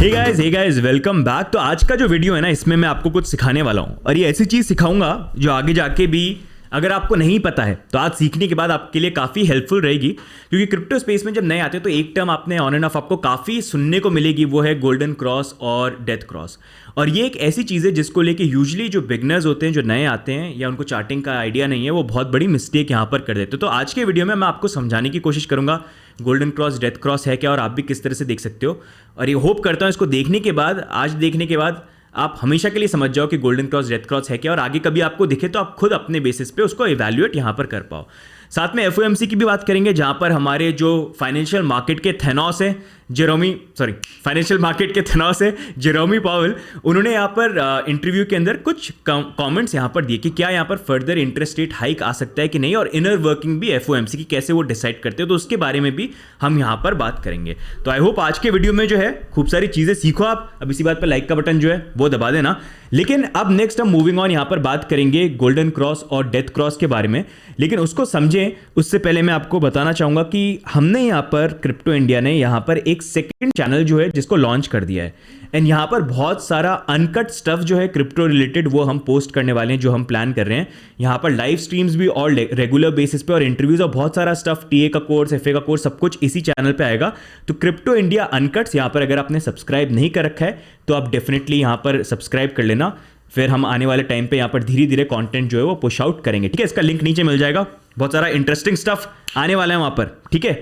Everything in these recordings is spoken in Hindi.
Hey guys welcome back. तो आज का जो वीडियो है ना, इसमें मैं आपको कुछ सिखाने वाला हूँ और ये ऐसी चीज़ सिखाऊंगा जो आगे जाके भी अगर आपको नहीं पता है तो आज सीखने के बाद आपके लिए काफ़ी हेल्पफुल रहेगी। क्योंकि क्रिप्टो स्पेस में जब नए आते हैं तो एक टर्म आपने ऑन एंड ऑफ आपको काफ़ी सुनने को मिलेगी, वो है गोल्डन क्रॉस और डेथ क्रॉस। और ये एक ऐसी चीज़ है जिसको लेके यूजुअली जो बिगनर्स होते हैं, जो नए आते हैं या उनको चार्टिंग का आइडिया नहीं है, वो बहुत बड़ी मिस्टेक यहाँ पर कर देते हैं। तो आज के वीडियो में मैं आपको समझाने की कोशिश करूँगा गोल्डन क्रॉस डेथ क्रॉस है क्या और आप भी किस तरह से देख सकते हो। और ये होप करता हूँ इसको देखने के बाद, आज देखने के बाद आप हमेशा के लिए समझ जाओ कि गोल्डन क्रॉस डेथ क्रॉस है क्या, और आगे कभी आपको दिखे तो आप खुद अपने बेसिस पे उसको इवैल्यूएट यहाँ पर कर पाओ। साथ में एफओएमसी की भी बात करेंगे, जहाँ पर हमारे जो फाइनेंशियल मार्केट के थेनोस है फाइनेंशियल मार्केट के थेनोस है जेरोमी पावेल, उन्होंने यहाँ पर इंटरव्यू के अंदर कुछ कमेंट्स यहाँ पर दिए कि क्या यहाँ पर फर्दर इंटरेस्ट रेट हाइक आ सकता है कि नहीं, और इनर वर्किंग भी एफओएमसी की कैसे वो डिसाइड करते हैं, तो उसके बारे में भी हम यहाँ पर बात करेंगे। तो आई होप आज के वीडियो में जो है खूब सारी चीज़ें सीखो आप। अब इसी बात पर लाइक का बटन जो है वो दबा देना। लेकिन अब नेक्स्ट हम मूविंग ऑन यहाँ पर बात करेंगे गोल्डन क्रॉस और डेथ क्रॉस के बारे में। लेकिन उसको समझें उससे पहले मैं आपको बताना चाहूँगा कि हमने यहाँ पर क्रिप्टो इंडिया ने यहाँ पर एक सेकंड चैनल जो है जिसको लॉन्च कर दिया है, एंड यहाँ पर बहुत सारा अनकट स्टफ जो है क्रिप्टो रिलेटेड वो हम पोस्ट करने वाले हैं, जो हम प्लान कर रहे हैं। यहाँ पर लाइव स्ट्रीम्स भी और रेगुलर बेसिस पे और इंटरव्यूज और बहुत सारा स्टफ, टीए का कोर्स, एफए का कोर्स, सब कुछ इसी चैनल पे आएगा। तो क्रिप्टो इंडिया अनकट्स यहाँ पर अगर आपने सब्सक्राइब नहीं कर रखा है तो आप डेफिनेटली यहाँ पर सब्सक्राइब कर लेना। फिर हम आने वाले टाइम पे यहाँ पर धीरे धीरे कंटेंट जो है वो पुश आउट करेंगे, ठीक है। इसका लिंक नीचे मिल जाएगा, बहुत सारा इंटरेस्टिंग स्टफ आने वाला है वहाँ पर, ठीक है।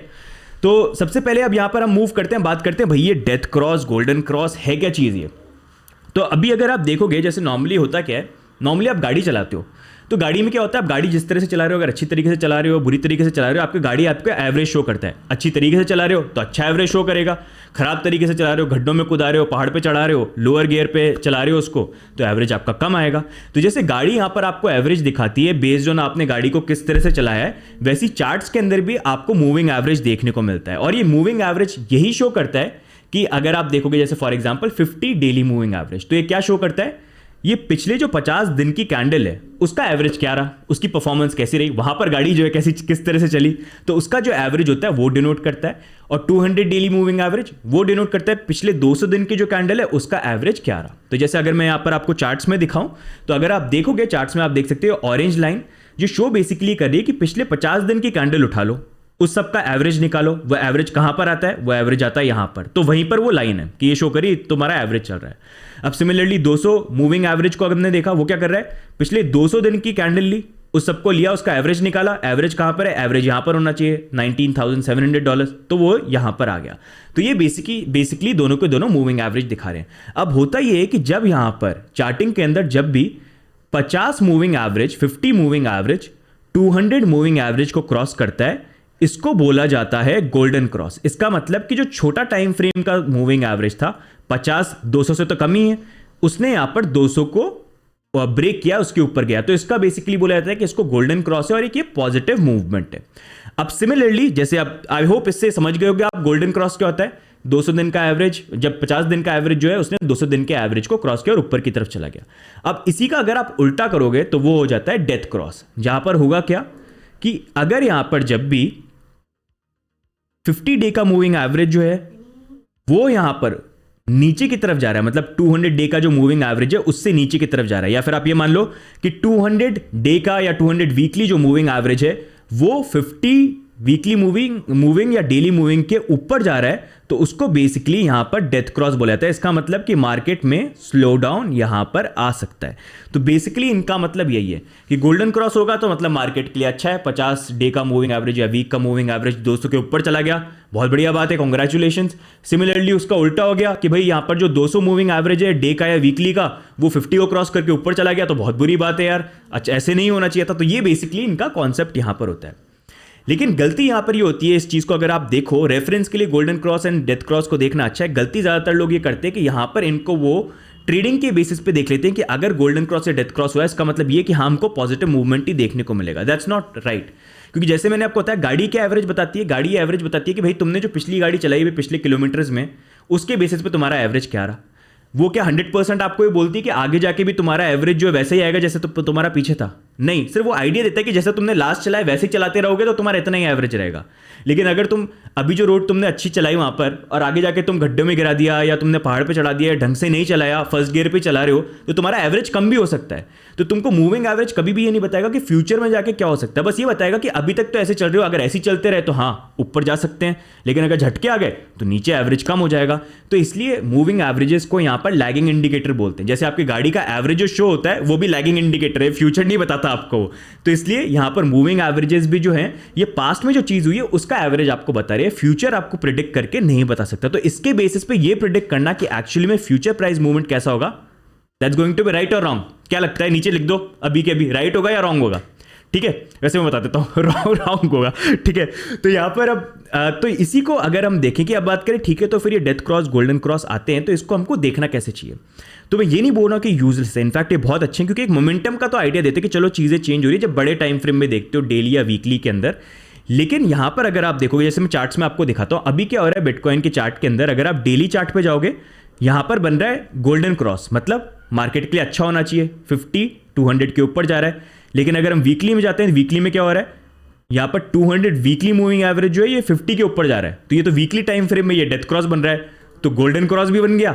तो सबसे पहले अब यहाँ पर हम मूव करते हैं, बात करते हैं भाई ये डेथ क्रॉस गोल्डन क्रॉस है क्या चीज़ ये। तो अभी अगर आप देखोगे, जैसे नॉर्मली होता क्या है, नॉर्मली आप गाड़ी चलाते हो तो गाड़ी में क्या होता है, आप गाड़ी जिस तरह से चला रहे हो, अगर अच्छी तरीके से चला रहे हो, बुरी तरीके से चला रहे हो, आपकी गाड़ी आपका एवरेज शो करता है। अच्छी तरीके से चला रहे हो तो अच्छा एवरेज शो करेगा, खराब तरीके से चला रहे हो, गड्ढों में कूदा रहे हो, पहाड़ पे चढ़ा रहे हो, लोअर गियर पे चला रहे हो उसको, तो एवरेज आपका कम आएगा। तो जैसे गाड़ी यहाँ पर आपको एवरेज दिखाती है बेस्ड ऑन आपने गाड़ी को किस तरह से चलाया है, वैसी चार्ट्स के अंदर भी आपको मूविंग एवरेज देखने को मिलता है। और ये मूविंग एवरेज यही शो करता है कि अगर आप देखोगे जैसे for example 50 daily moving average, तो ये क्या शो करता है, ये पिछले जो 50 दिन की कैंडल है उसका एवरेज क्या रहा, उसकी परफॉर्मेंस कैसी रही, वहां पर गाड़ी जो है किस तरह से चली, तो उसका जो एवरेज होता है वो डिनोट करता है। और 200 डेली मूविंग एवरेज वो डिनोट करता है पिछले 200 दिन की जो कैंडल है उसका एवरेज क्या रहा। तो जैसे अगर मैं यहाँ पर आपको चार्ट्स में दिखाऊं, तो अगर आप देखोगे चार्ट्स में आप देख सकते हो ऑरेंज लाइन जो शो बेसिकली कर रही है कि पिछले 50 दिन की कैंडल उठा लो, उस सब का एवरेज निकालो, वो एवरेज कहां पर आता है, वो एवरेज आता है यहां पर। तो वहीं पर वो लाइन है कि ये शो करी तुम्हारा एवरेज चल रहा है। अब सिमिलरली 200 मूविंग एवरेज को हमने देखा, वो क्या कर रहा है, पिछले 200 दिन की कैंडल ली, उस सबको लिया, उसका एवरेज निकाला, एवरेज कहां पर है, एवरेज यहां पर होना चाहिए $19,700, तो वो यहां पर आ गया। तो ये बेसिकली दोनों के दोनों मूविंग एवरेज दिखा रहे हैं। अब होता ये है कि जब यहां पर चार्टिंग के अंदर जब भी 50 moving average, 50 moving average 200 moving average को क्रॉस करता है, इसको बोला जाता है गोल्डन क्रॉस। इसका मतलब कि जो छोटा टाइम फ्रेम का मूविंग एवरेज था 50, 200 से तो कम ही है, उसने यहां पर 200 को ब्रेक किया, उसके ऊपर गया, तो इसका बेसिकली बोला जाता है कि इसको गोल्डन क्रॉस है और एक ये पॉजिटिव मूवमेंट है। अब सिमिलरली जैसे आप, आई होप इससे समझ गए होंगे आप गोल्डन क्रॉस क्या होता है। 200 दिन का एवरेज, जब 50 दिन का एवरेज जो है उसने 200 दिन के एवरेज को क्रॉस किया और ऊपर की तरफ चला गया। अब इसी का अगर आप उल्टा करोगे तो वो हो जाता है डेथ क्रॉस, जहां पर होगा क्या कि अगर यहां पर जब भी 50 डे का मूविंग एवरेज जो है वो यहां पर नीचे की तरफ जा रहा है, मतलब 200 डे का जो मूविंग एवरेज है उससे नीचे की तरफ जा रहा है, या फिर आप ये मान लो कि 200 डे का या 200 वीकली जो मूविंग एवरेज है वो 50 वीकली मूविंग या डेली मूविंग के ऊपर जा रहा है, तो उसको बेसिकली यहां पर डेथ क्रॉस बोला जाता है। इसका मतलब कि मार्केट में स्लो डाउन यहां पर आ सकता है। तो बेसिकली इनका मतलब यही है कि गोल्डन क्रॉस होगा तो मतलब मार्केट के लिए अच्छा है, 50 डे का मूविंग एवरेज या वीक का मूविंग एवरेज 200 के ऊपर चला गया, बहुत बढ़िया बात है, कॉन्ग्रेचुलेशन। सिमिलरली उसका उल्टा हो गया कि भाई यहां पर जो 200 मूविंग एवरेज है डे का या वीकली का, वो 50 को क्रॉस करके ऊपर चला गया, तो बहुत बुरी बात है यार, अच्छा ऐसे नहीं होना चाहिए था। तो ये बेसिकली इनका कॉन्सेप्ट यहां पर होता है। लेकिन गलती यहां पर ये होती है, इस चीज को अगर आप देखो रेफरेंस के लिए golden cross and death cross को देखना अच्छा है। गलती ज्यादातर लोग ये करते हैं कि यहां पर इनको वो ट्रेडिंग के बेसिस पे देख लेते हैं कि अगर गोल्डन क्रॉस या डेथ क्रॉस हुआ है इसका मतलब ये कि हमको पॉजिटिव मूवमेंट ही देखने को मिलेगा। दैट्स नॉट राइट, क्योंकि जैसे मैंने आपको बताया गाड़ी क्या एवरेज बताती है, गाड़ी एवरेज बताती है कि भाई तुमने जो पिछली गाड़ी चलाई हुई पिछले किलोमीटर्स में, उसके बेसिस पे तुम्हारा एवरेज क्या रहा। वो क्या 100% आपको ये बोलती है कि आगे जाके भी तुम्हारा एवरेज जो है वैसे ही आएगा जैसे तुम्हारा पीछे था, नहीं, सिर्फ वो आइडिया देता है कि जैसा तुमने लास्ट चलाया वैसे ही चलाते रहोगे तो तुम्हारा इतना ही एवरेज रहेगा। लेकिन अगर तुम अभी जो रोड तुमने अच्छी चलाई वहां पर और आगे जाके तुम गड्ढे में गिरा दिया या तुमने पहाड़ पे चढ़ा दिया, ढंग से नहीं चलाया, फर्स्ट गियर पे चला रहे हो, तो तुम्हारा एवरेज कम भी हो सकता है। तो तुमको मूविंग एवरेज कभी भी ये नहीं बताएगा कि फ्यूचर में जाके क्या हो सकता है, बस ये बताएगा कि अभी तक तो ऐसे चल रहे हो, अगर ऐसे ही चलते रहे तो हाँ ऊपर जा सकते हैं, लेकिन अगर झटके आ गए तो नीचे एवरेज कम हो जाएगा। तो इसलिए मूविंग एवरेजेस को यहाँ पर लैगिंग इंडिकेटर बोलते हैं। जैसे आपकी गाड़ी का एवरेज जो शो होता है वो भी लैगिंग इंडिकेटर है, फ्यूचर नहीं बताता आपको। तो इसलिए यहाँ पर मूविंग एवरेजेस भी जो है ये पास्ट में जो चीज हुई है उसका एवरेज आपको बता रही है, फ्यूचर आपको प्रिडिक्ट करके नहीं बता सकता। तो इसके बेसिस पे ये प्रिडिक्ट करना कि एक्चुअली में फ्यूचर प्राइस मूवमेंट कैसा होगा, that's going to be right और रॉन्ग। क्या लगता है नीचे लिख दो अभी के अभी, राइट होगा या रॉन्ग होगा। ठीक है, वैसे मैं बता देता हूँ रॉन्ग होगा। ठीक है, तो यहाँ पर अब तो इसी को अगर हम देखें कि अब बात करें, ठीक है, तो फिर ये डेथ क्रॉस गोल्डन क्रॉस आते हैं तो इसको हमको देखना कैसे चाहिए। तो मैं ये नहीं बोल रहा कि यूजलेस है, इनफैक्ट ये बहुत अच्छे हैं क्योंकि एक मोमेंटम का तो आइडिया देते हैं कि चलो चीज़ें चेंज हो रही है जब बड़े टाइम फ्रेम में देखते हो, डेली या वीकली के अंदर। लेकिन यहां पर अगर आप देखोगे, जैसे मैं चार्ट्स में आपको दिखाता हूं, अभी क्या हो रहा है बिटकॉइन के चार्ट के अंदर, अगर आप डेली चार्ट पे जाओगे यहां पर बन रहा है गोल्डन क्रॉस, मतलब मार्केट के लिए अच्छा होना चाहिए, 50 200 के ऊपर जा रहा है। लेकिन अगर हम वीकली में जाते हैं, वीकली में क्या हो रहा है, यहां पर 200 वीकली मूविंग एवरेज जो है ये 50 के ऊपर जा रहा है। तो ये तो वीकली टाइम फ्रेम में ये डेथ क्रॉस बन रहा है, तो गोल्डन क्रॉस भी बन गया,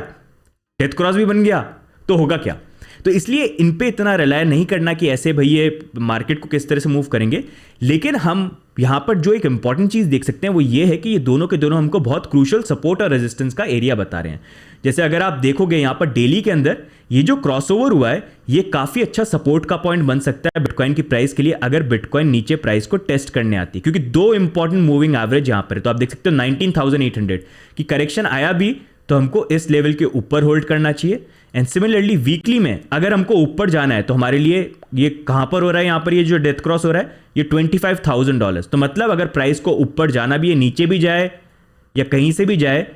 डेथ क्रॉस भी बन गया, तो होगा क्या। तो इसलिए इन पे इतना रिलाय नहीं करना कि ऐसे भाई ये मार्केट को किस तरह से मूव करेंगे। लेकिन हम यहाँ पर जो एक इंपॉर्टेंट चीज़ देख सकते हैं वो ये है कि ये दोनों के दोनों हमको बहुत क्रूशल सपोर्ट और रेजिस्टेंस का एरिया बता रहे हैं। जैसे अगर आप देखोगे यहाँ पर डेली के अंदर ये जो क्रॉसओवर हुआ है ये काफ़ी अच्छा सपोर्ट का पॉइंट बन सकता है बिटकॉइन की प्राइस के लिए, अगर बिटकॉइन नीचे प्राइस को टेस्ट करने आती है, क्योंकि दो इंपॉर्टेंट मूविंग एवरेज यहाँ पर है। तो आप देख सकते हो 19,800 की करेक्शन आया भी तो हमको इस लेवल के ऊपर होल्ड करना चाहिए। एंड सिमिलरली वीकली में अगर हमको ऊपर जाना है तो हमारे लिए ये कहां पर हो रहा है, यहां पर ये जो डेथ क्रॉस हो रहा है ये $25,000। तो मतलब अगर प्राइस को ऊपर जाना भी है, नीचे भी जाए या कहीं से भी जाए,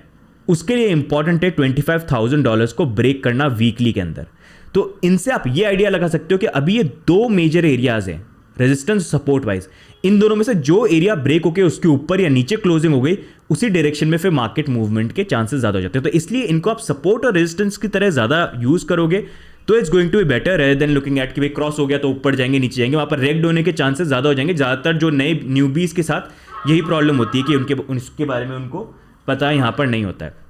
उसके लिए इंपॉर्टेंट है $25,000 को ब्रेक करना वीकली के अंदर। तो इनसे आप ये आइडिया लगा सकते हो कि अभी ये दो मेजर एरियाज हैं रेजिस्टेंस सपोर्ट वाइज, इन दोनों में से जो एरिया ब्रेक होके उसके ऊपर या नीचे क्लोजिंग हो गई उसी डायरेक्शन में फिर मार्केट मूवमेंट के चांसेस ज्यादा हो जाते हैं। तो इसलिए इनको आप सपोर्ट और रेजिस्टेंस की तरह ज्यादा यूज करोगे तो it's going to be better rather than looking at कि भाई क्रॉस हो गया तो ऊपर जाएंगे नीचे जाएंगे, वहां पर रेग्ड होने के चांसेस ज्यादा हो जाएंगे। ज्यादातर जो नए न्यूबीज के साथ यही प्रॉब्लम होती है कि उनके बारे में उनको पता यहां पर नहीं होता है।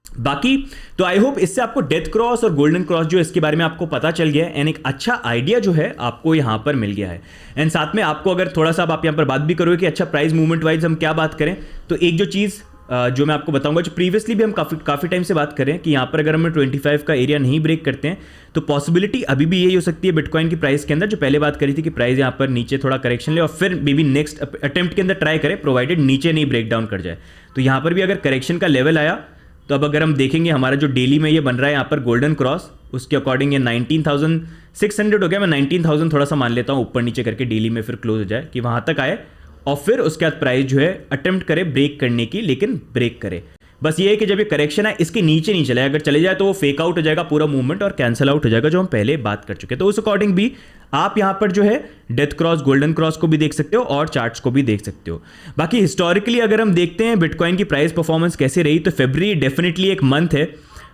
बाकी तो आई होप इससे आपको डेथ क्रॉस और गोल्डन क्रॉस जो इसके बारे में आपको पता चल गया है एंड एक अच्छा आइडिया जो है आपको यहां पर मिल गया है। एंड साथ में आपको अगर थोड़ा सा आप यहां पर बात भी करोगे कि अच्छा प्राइस मूवमेंट वाइज हम क्या बात करें, तो एक जो चीज़ जो मैं आपको बताऊंगा, जो प्रीवियसली भी हम काफ़ी टाइम से बात कर रहे हैं कि यहाँ पर अगर हम 25 का एरिया नहीं ब्रेक करते हैं तो पॉसिबिलिटी अभी भी यही हो सकती है बिटकॉइन की प्राइस के अंदर, जो पहले बात करी थी कि प्राइस यहाँ पर नीचे थोड़ा करेक्शन ले और फिर मे बी नेक्स्ट अटेम्प्ट के अंदर ट्राई करें, प्रोवाइडेड नीचे नहीं ब्रेक डाउन कर जाए। तो यहाँ पर भी अगर करेक्शन का लेवल आया तो अब अगर हम देखेंगे हमारा जो डेली में ये बन रहा है यहाँ पर गोल्डन क्रॉस, उसके अकॉर्डिंग ये 19,600 हो गया। मैं 19,000 थोड़ा सा मान लेता हूँ ऊपर नीचे करके डेली में फिर क्लोज हो जाए कि वहाँ तक आए और फिर उसके बाद प्राइस जो है अटेम्प्ट करे ब्रेक करने की, लेकिन ब्रेक करे। बस ये है कि जब ये करेक्शन है इसके नीचे नहीं चले, अगर चले जाए तो वो फेक आउट हो जाएगा पूरा मूवमेंट और कैंसिल आउट हो जाएगा, जो हम पहले बात कर चुके हैं। तो उस अकॉर्डिंग भी आप यहां पर जो है डेथ क्रॉस गोल्डन क्रॉस को भी देख सकते हो और चार्ट्स को भी देख सकते हो। बाकी हिस्टोरिकली अगर हम देखते हैं बिटकॉइन की प्राइस परफॉर्मेंस कैसे रही, तो फरवरी डेफिनेटली एक मंथ है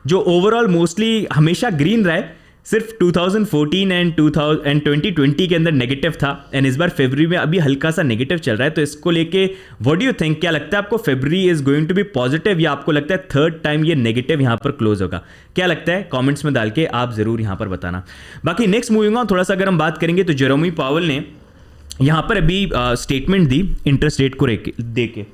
जो ओवरऑल मोस्टली हमेशा ग्रीन रहा है, सिर्फ 2014 एंड 2020 के अंदर नेगेटिव था एंड इस बार फरवरी में अभी हल्का सा नेगेटिव चल रहा है। तो इसको लेके व्हाट डू यू थिंक, क्या लगता है आपको February is going to be positive या आपको लगता है थर्ड टाइम ये नेगेटिव यहां पर क्लोज होगा? क्या लगता है कमेंट्स में डाल के आप जरूर यहां पर बताना। बाकी नेक्स्ट मूविंग ऑन, थोड़ा सा अगर हम बात करेंगे तो जेरोमी पावेल ने यहां पर अभी स्टेटमेंट दी इंटरेस्ट रेट को दे के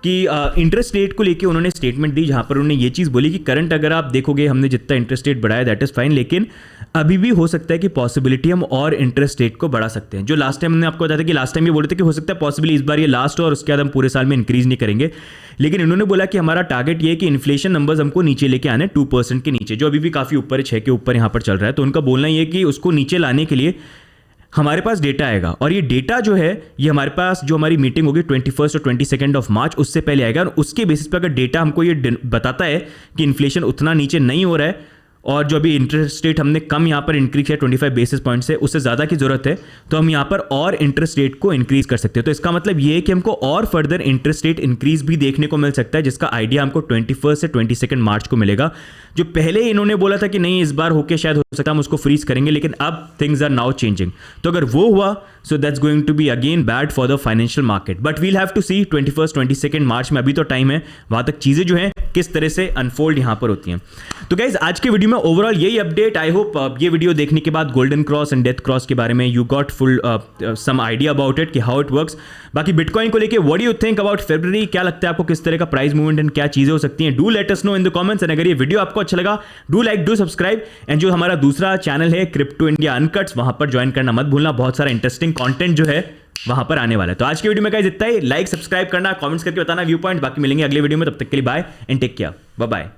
कि इंटरेस्ट रेट को लेके उन्होंने स्टेटमेंट दी, जहां पर उन्होंने ये चीज़ बोली कि करंट अगर आप देखोगे हमने जितना इंटरेस्ट रेट बढ़ाया दैट इज़ फाइन, लेकिन अभी भी हो सकता है कि पॉसिबिलिटी हम और इंटरेस्ट रेट को बढ़ा सकते हैं। जो लास्ट टाइम हमने आपको बताया था कि लास्ट टाइम ये बोले थे कि हो सकता है पॉसिबली इस बार ये लास्ट और उसके बाद हम पूरे साल में इंक्रीज नहीं करेंगे, लेकिन इन्होंने बोला कि हमारा टारगेट ये है कि इन्फ्लेशन नंबर्स हमको नीचे लेके आने 2% के नीचे, जो अभी भी काफ़ी ऊपर है, 6 के ऊपर यहाँ पर चल रहा है। तो उनका बोलना ये है कि उसको नीचे लाने के लिए हमारे पास डेटा आएगा और ये डेटा जो है ये हमारे पास जो हमारी मीटिंग होगी 21 और 22 ऑफ मार्च उससे पहले आएगा और उसके बेसिस पे अगर डेटा हमको ये बताता है कि इन्फ्लेशन उतना नीचे नहीं हो रहा है और जो अभी इंटरेस्ट रेट हमने कम यहाँ पर इंक्रीज किया 25 बेसिस पॉइंट से, उससे ज़्यादा की ज़रूरत है तो हम यहाँ पर और इंटरेस्ट रेट को इंक्रीज कर सकते हैं। तो इसका मतलब ये है कि हमको और फर्दर इंटरेस्ट रेट इंक्रीज भी देखने को मिल सकता है, जिसका आइडिया हमको 21 से 22 मार्च को मिलेगा। जो पहले इन्होंने बोला था कि नहीं इस बार होके शायद हो सकता है हम उसको फ्रीज करेंगे, लेकिन अब थिंग्स आर नाउ चेंजिंग। तो अगर वो हुआ so that's going to be again bad for the financial market, but we'll have to see 21 22 March में, अभी तो टाइम है, वहां तक चीजें जो है किस तरह से अनफोल्ड यहां पर होती हैं। तो गाइज आज के वीडियो में ओवरऑल यही अपडेट। आई होप ये वीडियो देखने के बाद golden cross and death cross के बारे में you got full some idea about it कि हाउ इट वर्क्स। बाकी बिटकॉइन को लेके what do you think about February, क्या लगता है आपको किस तरह का प्राइस मूवमेंट एंड क्या चीजें हो सकती हैं, do let us know in the comments. And अगर ये वीडियो आपको अच्छा लगा do like do subscribe, and जो हमारा दूसरा चैनल है क्रिप्टो इंडिया अनकट्स, वहां पर ज्वाइन करना मत भूलना, बहुत सारा इंटरेस्टिंग कंटेंट जो है वहां पर आने वाला है। तो आज के वीडियो में गाइस इतना ही, लाइक सब्सक्राइब करना, कमेंट्स करके बताना व्यू पॉइंट, बाकी मिलेंगे अगले वीडियो में, तब तक के लिए bye and take care, bye bye.